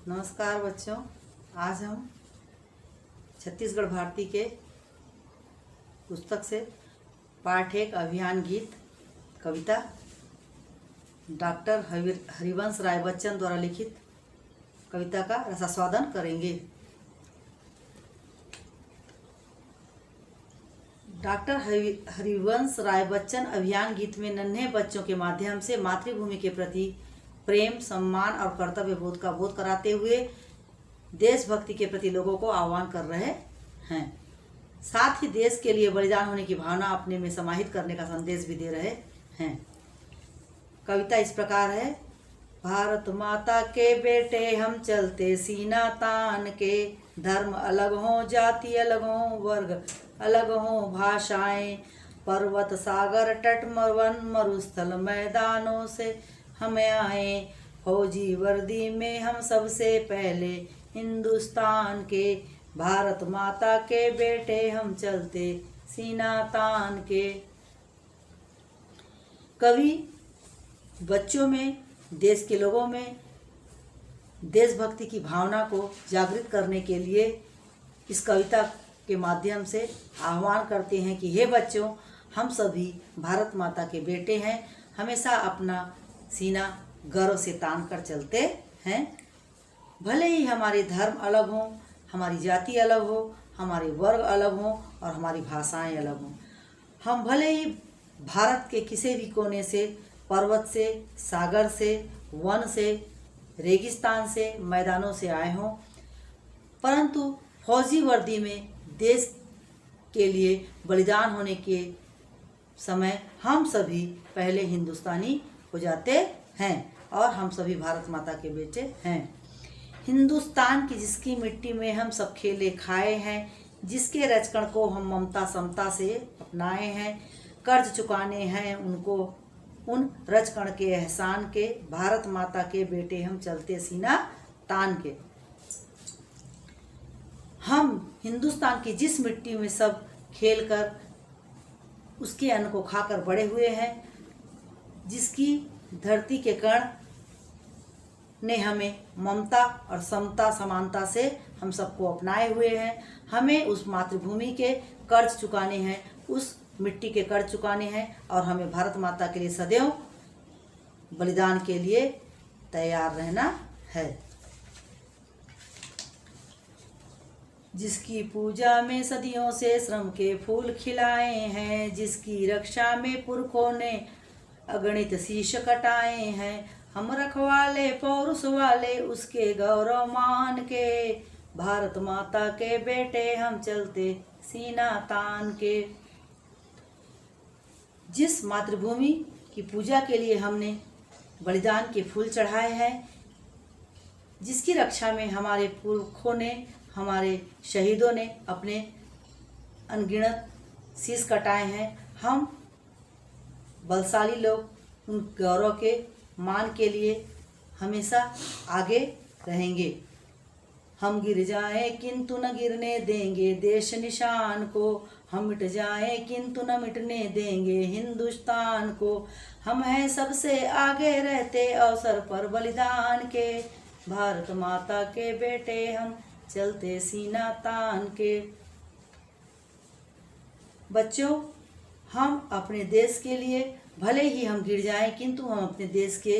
नमस्कार बच्चों। आज हम छत्तीसगढ़ भारती के पुस्तक से पाठ एक अभियान गीत कविता डॉक्टर हरिवंश राय बच्चन द्वारा लिखित कविता का रसास्वादन करेंगे। डॉक्टर हरिवंश राय बच्चन अभियान गीत में नन्हे बच्चों के माध्यम से मातृभूमि के प्रति प्रेम, सम्मान और कर्तव्य बोध का बोध कराते हुए देशभक्ति के प्रति लोगों को आह्वान कर रहे हैं। साथ ही देश के लिए बलिदान होने की भावना अपने में समाहित करने का संदेश भी दे रहे हैं। कविता इस प्रकार है। भारत माता के बेटे हम चलते सीना तान के, धर्म अलग हो, जाति अलग हो, वर्ग अलग हो, भाषाएं, पर्वत सागर तट वन मरुस्थल मैदानों से हम आए, फौजी वर्दी में हम सबसे पहले हिंदुस्तान के, भारत माता के बेटे हम चलते सीना तान के। कवि बच्चों में, देश के लोगों में देशभक्ति की भावना को जागृत करने के लिए इस कविता के माध्यम से आह्वान करते हैं कि हे बच्चों, हम सभी भारत माता के बेटे हैं। हमेशा अपना सीना गर्व से तान कर चलते हैं। भले ही हमारे धर्म अलग हों, हमारी जाति अलग हो, हमारे वर्ग अलग हों और हमारी भाषाएं अलग हों, हम भले ही भारत के किसी भी कोने से, पर्वत से, सागर से, वन से, रेगिस्तान से, मैदानों से आए हों, परंतु फौजी वर्दी में देश के लिए बलिदान होने के समय हम सभी पहले हिंदुस्तानी हो जाते हैं और हम सभी भारत माता के बेटे हैं। हिंदुस्तान की जिसकी मिट्टी में हम सब खेले खाए हैं, जिसके रचकण को हम ममता समता से अपनाए हैं, कर्ज चुकाने हैं उनको उन रचकण के एहसान के, भारत माता के बेटे हम चलते सीना तान के। हम हिंदुस्तान की जिस मिट्टी में सब खेल कर उसके अन्न को खाकर बड़े हुए हैं, जिसकी धरती के कण ने हमें ममता और समता समानता से हम सबको अपनाए हुए हैं, हमें उस मातृभूमि के कर्ज चुकाने हैं, उस मिट्टी के कर्ज चुकाने हैं और हमें भारत माता के लिए सदैव बलिदान के लिए तैयार रहना है। जिसकी पूजा में सदियों से श्रम के फूल खिलाए हैं, जिसकी रक्षा में पुरखों ने अगणित शीश कटाए हैं, हम रखवाले पौरुष वाले उसके गौरव मान के, भारत माता के बेटे हम चलते सीना तान के। जिस मातृभूमि की पूजा के लिए हमने बलिदान के फूल चढ़ाए हैं, जिसकी रक्षा में हमारे पुरखों ने, हमारे शहीदों ने अपने अनगिनत शीश कटाए हैं, हम बलशाली लोग उन गौरव के मान के लिए हमेशा आगे रहेंगे। हम गिर जाएं किंतु न गिरने देंगे देश निशान को, हम मिट जाएं किंतु न मिटने देंगे हिंदुस्तान को, हम हैं सबसे आगे रहते अवसर पर बलिदान के, भारत माता के बेटे हम चलते सीना तान के। बच्चों, हम अपने देश के लिए भले ही हम गिर जाएं, किंतु हम अपने देश के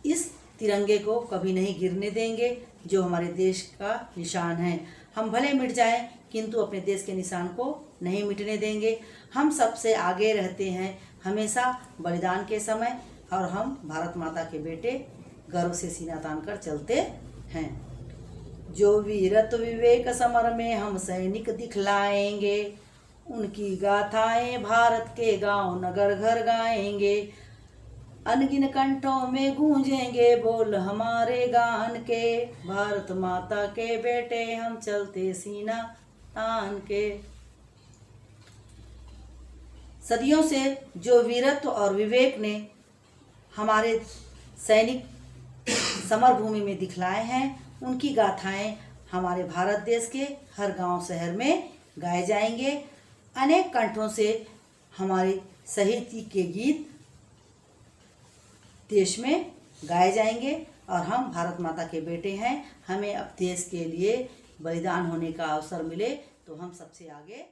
इस तिरंगे को कभी नहीं गिरने देंगे जो हमारे देश का निशान है। हम भले मिट जाएं, किंतु अपने देश के निशान को नहीं मिटने देंगे। हम सबसे आगे रहते हैं हमेशा बलिदान के समय और हम भारत माता के बेटे गर्व से सीना तान कर चलते हैं। जो वीरत्व विवेक समर में हम सैनिक दिखलाएंगे, उनकी गाथाएं भारत के गांव नगर घर गाएंगे, अनगिन कंठों में गूंजेंगे बोल हमारे गान के, भारत माता के बेटे हम चलते सीना तान के। सदियों से जो वीरत्व और विवेक ने हमारे सैनिक समर भूमि में दिखलाए हैं, उनकी गाथाएं हमारे भारत देश के हर गांव शहर में गाए जाएंगे। अनेक कंठों से हमारे शहीद के गीत देश में गाए जाएंगे। और हम भारत माता के बेटे हैं, हमें अब देश के लिए बलिदान होने का अवसर मिले तो हम सबसे आगे